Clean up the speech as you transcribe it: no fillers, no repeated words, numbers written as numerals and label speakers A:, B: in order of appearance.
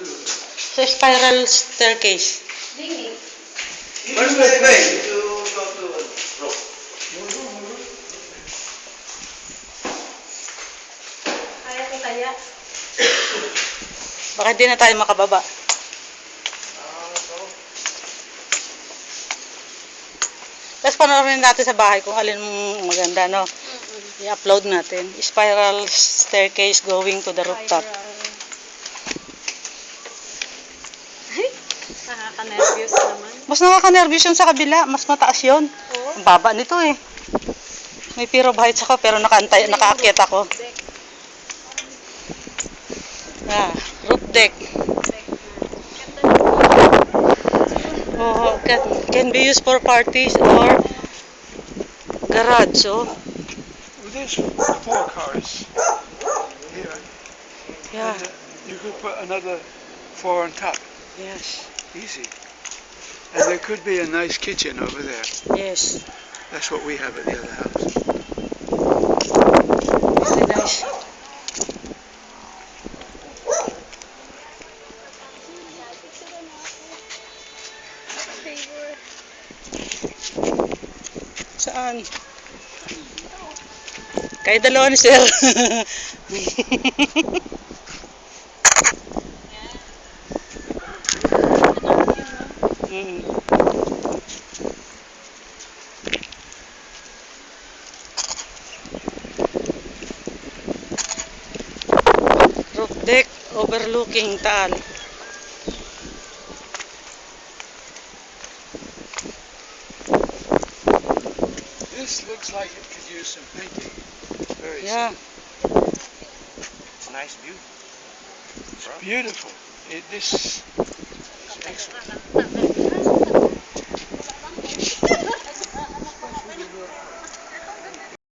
A: So, spiral staircase.
B: Where's my way to go to rope?
C: Kaya ko kaya.
A: Baka di na tayo makababa. Tapos panoorin natin sa bahay kung alin maganda, no? I-upload natin. Spiral staircase going to the rooftop.
C: Nakaka-nervous naman.
A: Mas nakaka-nervous yun sa kabila. Mas mataas yun.
C: Oo.
A: Ang baba nito eh. May fear of heights ako pero nakaakyat ako. Yeah, roof deck. Oh, can be used for parties or garage. So,
D: There's 4 cars here.
A: yeah.
D: And, you could put another 4 on top.
A: Yes.
D: Easy. And there could be a nice kitchen over there.
A: Yes.
D: That's what we have at the other house.
A: Very nice. Saan? Kayo dalawa ni Sir. Roof deck overlooking Taal.
D: This looks like it could use some painting. Very
A: Yeah.
D: simple.
B: It's a nice view.
D: It's beautiful. This is excellent.